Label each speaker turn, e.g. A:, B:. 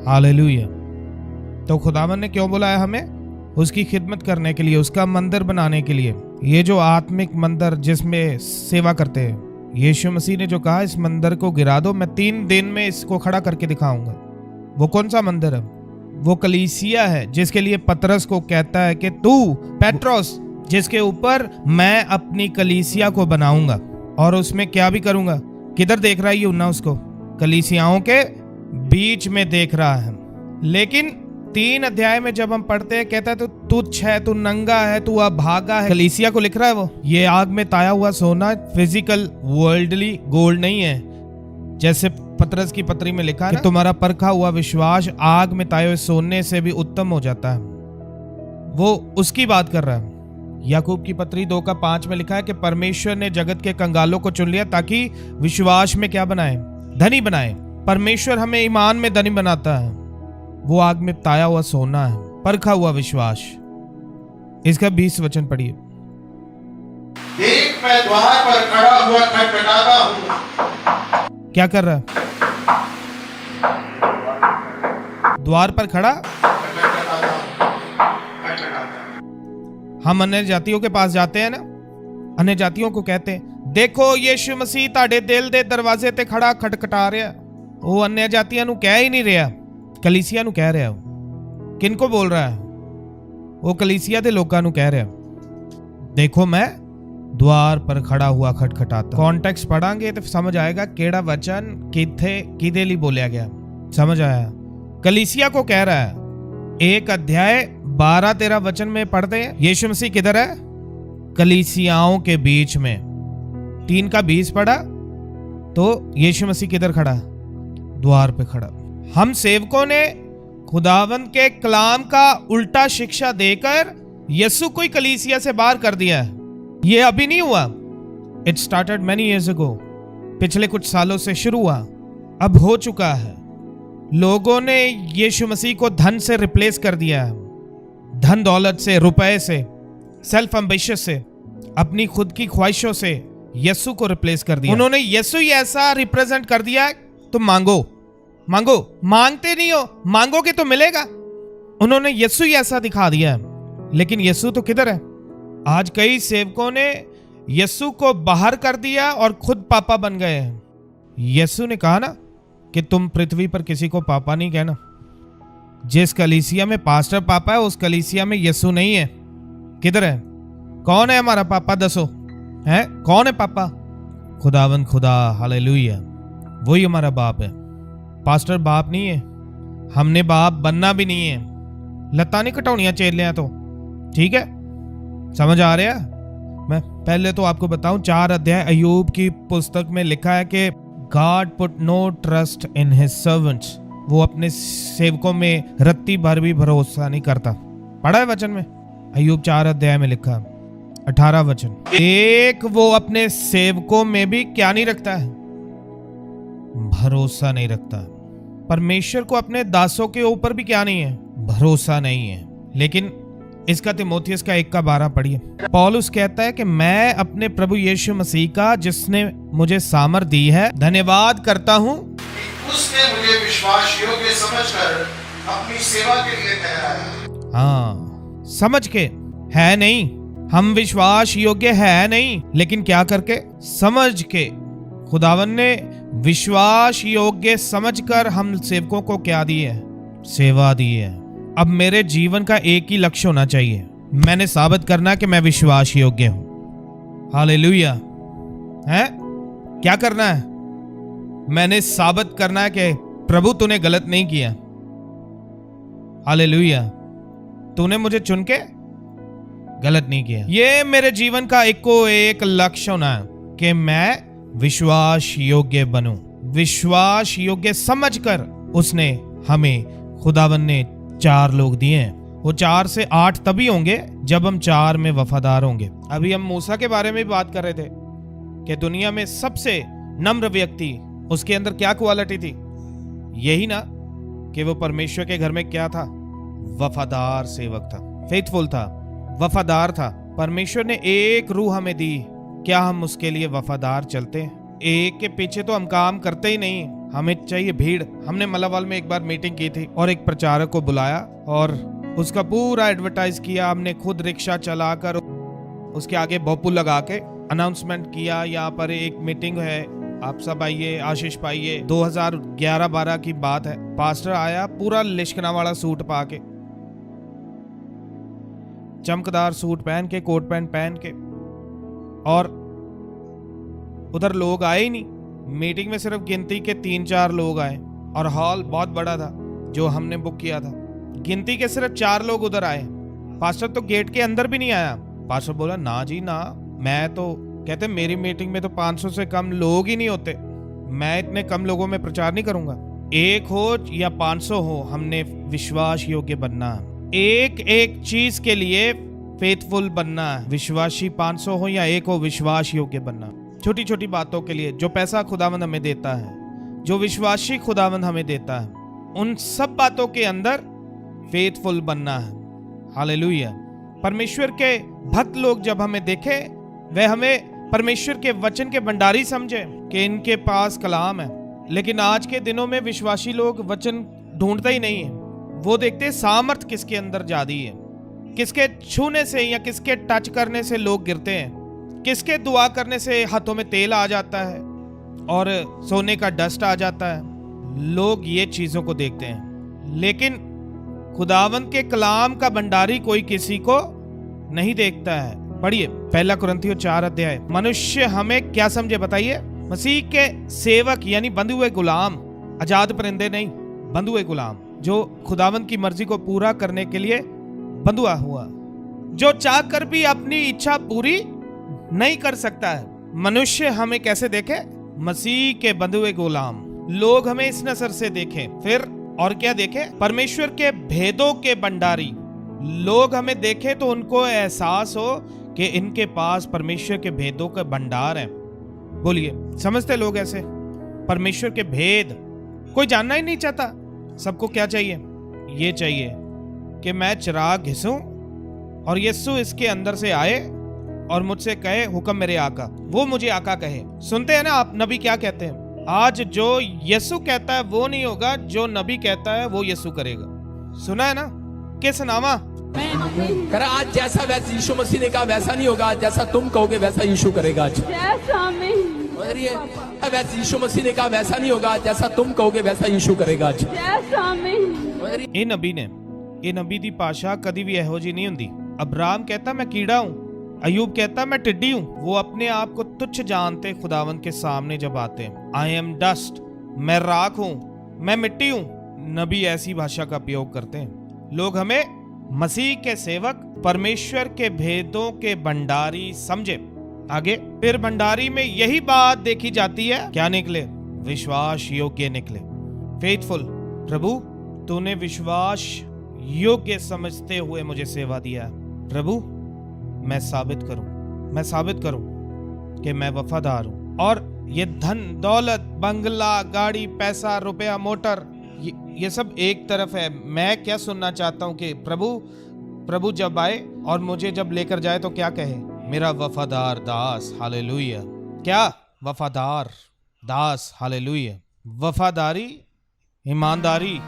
A: Hallelujah. तो खुदावन ने क्यों बुलाया हमें? उसकी खिदमत करने के लिए, उसका मंदिर बनाने के लिए। ये जो आत्मिक मंदिर जिसमें सेवा करते हैं, यीशु मसीह ने जो कहा इस मंदिर को गिरा दो, मैं 3 दिन में इसको खड़ा करके दिखाऊंगा। वो कौन सा मंदिर है? वो कलीसिया है, जिसके लिए पतरस को कहता है कि तू पेट्रोस, जिसके ऊपर मैं अपनी कलीसिया को बनाऊंगा और उसमें क्या भी करूंगा। किधर देख रहा है यूहन्ना उसको? कलीसियाओं के बीच में देख रहा है। लेकिन 3 अध्याय में जब हम पढ़ते हैं, कहता है तू तुच्छ है, तू नंगा है, तू अभागा है। कलीसिया को लिख रहा है वो। ये आग में ताया हुआ सोना फिजिकल वर्ल्डली गोल्ड नहीं है, जैसे पतरस की पत्री में लिखा है कि तुम्हारा परखा हुआ विश्वास आग में ताए हुए सोने से भी उत्तम हो जाता है। वो उसकी बात कर रहा है। याकूब की पत्री 2:5 में लिखा है कि परमेश्वर ने जगत के कंगालों को चुन लिया ताकि विश्वास में क्या बनाए? धनी बनाए। परमेश्वर हमें ईमान में धनी बनाता है। वो आग में ताया हुआ सोना है, परखा हुआ विश्वास। इसका 20 वचन पढ़िए।
B: देख, मैं द्वार पर खड़ा हुआ खटखटाता हूँ।
A: क्या कर रहा है? द्वार पर खड़ा। हम अन्य जातियों के पास जाते हैं ना, अन्य जातियों को कहते हैं देखो यीशु मसीह ताड़े दिल दे दरवाजे ते खड़ा खटखटा रहा। वो अन्य जातियां नु कह ही नहीं रहा, कलीसिया नु कह रहा है। किनको बोल रहा है? वो कलीसिया दे लोकां नु कह रहा है देखो मैं द्वार पर खड़ा हुआ खटखटाता। कॉन्टेक्स्ट पढ़ांगे तो समझ आएगा केड़ा वचन किथे किदे लिए बोलिया गया। समझ आया? कलीसिया को कह रहा है। 1 अध्याय 12-13 वचन में पढ़ते हैं यीशु मसीह किधर है? कलीसियाओं के बीच में। 3 का 20 पढ़ा तो यीशु मसीह किधर खड़ा? द्वार पे खड़ा। हम सेवकों ने खुदावंद के कलाम का उल्टा शिक्षा देकर यीशु को कलीसिया से बाहर कर दिया है। ये अभी नहीं हुआ, it started many years ago. पिछले कुछ सालों से शुरू हुआ, अब हो चुका है। लोगों ने यीशु मसीह को धन से रिप्लेस कर दिया है, धन दौलत से, रुपए से, सेल्फ एम्बिशन से, अपनी खुद की ख्वाहिशों से यीशु को रिप्लेस कर दिया। उन्होंने यीशु ही ऐसा रिप्रेजेंट कर दिया है, तुम मांगो मांगो, मांगते नहीं हो, मांगोगे तो मिलेगा। उन्होंने यीशु ही ऐसा दिखा दिया है। लेकिन यीशु तो किधर है? आज कई सेवकों ने यीशु को बाहर कर दिया और खुद पापा बन गए हैं। यीशु ने कहा ना कि तुम पृथ्वी पर किसी को पापा नहीं कहना। जिस कलीसिया में पास्टर पापा है उस कलीसिया में यीशु नहीं है। किधर है? कौन है हमारा पापा? दसो है कौन है पापा? खुदावंद खुदा, हालेलुया। वही हमारा बाप है। पास्टर बाप नहीं है, हमने बाप बनना भी नहीं है। लत्ता नहीं कटाउनियां चेलियां तो ठीक है। समझ आ रहा? मैं पहले तो आपको बताऊं, 4 अध्याय अय्यूब की पुस्तक में लिखा है कि God put no trust in his servants। वो अपने सेवकों में रत्ती भर भी भरोसा नहीं करता। पढ़ा है वचन में? अय्यूब 4 अध्याय में लिखा 18 वचन। एक वो अपने सेवकों में भी क्या नहीं रखता है? भरोसा नहीं रखता। परमेश्वर को अपने दासों के ऊपर भी क्या नहीं है? भरोसा नहीं है। लेकिन इसका तीमुथियुस का 1:12 पढ़िए। पौलुस कहता है कि मैं अपने प्रभु यीशु मसीह का, जिसने मुझे सामर्थ दी है, धन्यवाद करता हूँ।
B: उसने मुझे विश्वास योग्य समझकर अपनी सेवा के लिए ठहराया।
A: हाँ, समझ के है नहीं, हम विश्वास योग्य है नहीं, लेकिन क्या करके? समझ के। खुदावन ने विश्वास योग्य समझकर हम सेवकों को क्या दी है? सेवा दी है। अब मेरे जीवन का एक ही लक्ष्य होना चाहिए, मैंने साबित करना कि मैं विश्वास योग्य हूं। हालेलुया। है क्या करना है? मैंने साबित करना है कि प्रभु तूने गलत नहीं किया। हालेलुया। तूने मुझे चुन के गलत नहीं किया। ये मेरे जीवन का एक लक्ष्य होना है कि मैं विश्वास योग्य बनूं। विश्वास योग्य समझकर उसने हमें, खुदावन ने 4 लोग दिए हैं। वो 4 से 8 तभी होंगे जब हम 4 में वफादार होंगे। अभी हम मूसा के बारे में भी बात कर रहे थे कि दुनिया में सबसे नम्र व्यक्ति, उसके अंदर क्या क्वालिटी थी? यही ना कि वो परमेश्वर के घर में क्या था? वफादार सेवक था, फेथफुल था, वफादार था। परमेश्वर ने एक रूह हमें दी, क्या हम उसके लिए वफादार चलते हैं? एक के पीछे तो हम काम करते ही नहीं, हमें चाहिए भीड़। हमने मलावाल में एक बार मीटिंग की थी और एक प्रचारक को बुलाया और उसका पूरा एडवर्टाइज किया। हमने खुद रिक्शा चलाकर उसके आगे भोपू लगा के अनाउंसमेंट किया, यहाँ पर एक मीटिंग है, आप सब आइए, आशीष पाइए। 2011-12 की बात है। पास्टर आया पूरा लिशकना वाला सूट पा के, चमकदार सूट पहन के, कोट पैंट पहन के, और उधर लोग आए ही नहीं। मीटिंग में सिर्फ गिनती के 3-4 लोग आए और हॉल बहुत बड़ा था जो हमने बुक किया था। गिनती के सिर्फ 4 लोग उधर आए। पास्टर तो गेट के अंदर भी नहीं आया। पास्टर बोला ना जी ना, मैं तो कहते मेरी मीटिंग में तो 500 से कम लोग ही नहीं होते, मैं इतने कम लोगों में प्रचार नहीं करूंगा। 1 हो या 500 हो, हमने विश्वास योग्य बनना, एक एक चीज के लिए फेथफुल बनना। विश्वासी 500 हो या 1 हो, विश्वास योग्य बनना। छोटी छोटी बातों के लिए जो पैसा खुदावंद हमें देता है, जो विश्वासी खुदावंद हमें देता है, उन सब बातों के अंदर फेथफुल बनना है। हालेलुया। परमेश्वर के भक्त लोग जब हमें देखे, वे हमें परमेश्वर के वचन के भंडारी समझे कि इनके पास कलाम है। लेकिन आज के दिनों में विश्वासी लोग वचन ढूंढते ही नहीं है। वो देखते सामर्थ किसके अंदर जाती है, किसके छूने से या किसके टच करने से लोग गिरते हैं, किसके दुआ करने से हाथों में तेल आ जाता है और सोने का डस्ट आ जाता है। लोग ये चीजों को देखते हैं, लेकिन खुदावंद के कलाम का भंडारी कोई किसी को नहीं देखता है। पढ़िए 1 कुरिन्थियों 4 अध्याय। मनुष्य हमें क्या समझे बताइए? मसीह के सेवक यानी बंधे हुए गुलाम, आजाद परिंदे नहीं, बंधे हुए गुलाम, जो खुदावंद की मर्जी को पूरा करने के लिए बंधुआ हुआ, जो चाहकर भी अपनी इच्छा पूरी नहीं कर सकता है। मनुष्य हमें कैसे देखे? मसीह के बंधे हुए गुलाम। लोग हमें इस नजर से देखें, फिर और क्या देखे? परमेश्वर के भेदों के भंडारी। लोग हमें देखे तो उनको एहसास हो कि इनके पास परमेश्वर के भेदों का भंडार है। बोलिए, समझते लोग ऐसे? परमेश्वर के भेद कोई जानना ही नहीं चाहता। सबको क्या चाहिए? ये चाहिए कि मैं चिराग घिसूं और यीशु इसके अंदर से आए और मुझसे कहे, हुक्म मेरे आका। वो मुझे आका कहे। सुनते हैं ना आप नबी क्या कहते हैं? आज जो यीशु कहता है वो नहीं होगा, जो नबी कहता है वो यीशु करेगा। सुना है ना? किस नामा
C: कर आज जैसा वैसा यीशु मसीह ने कहा वैसा नहीं होगा, जैसा तुम कहोगे वैसा यीशु करेगा। आज वैसे यीशु मसीह ने कहा वैसा नहीं होगा, जैसा तुम कहोगे वैसा यीशु करेगा। आज
A: ਇਹ ਨਬੀ ਨੇ, ਇਹ नबी दी भाषा कभी भी ਇਹੋ जी नहीं हुंदी। अब्राहम कहता मैं कीड़ा हूं, अयूब कहता मैं टिड्डी हूं। वो अपने आप को तुच्छ जानते खुदावंद के सामने जब आते हैं। आई एम डस्ट, मैं राख हूं, मैं मिट्टी हूं। नबी ऐसी भाषा का उपयोग करते हैं। लोग हमें मसीह के सेवक, परमेश्वर के भेदों के भंडारी समझे। आगे फिर भंडारी में यही बात देखी जाती है, क्या निकले? विश्वास योग्य निकले, फेथफुल। प्रभु तूने विश्वास योग्य समझते हुए मुझे सेवा दिया। प्रभु मैं साबित करूं कि मैं वफादार हूं। और ये धन दौलत, बंगला, गाड़ी, पैसा, रुपया, मोटर, ये सब एक तरफ है। मैं क्या सुनना चाहता हूं कि प्रभु जब आए और मुझे जब लेकर जाए तो क्या कहे? मेरा वफादार दास। हालेलुया। क्या? वफादार दास। हालेलुया। वफादारी, ईमानदारी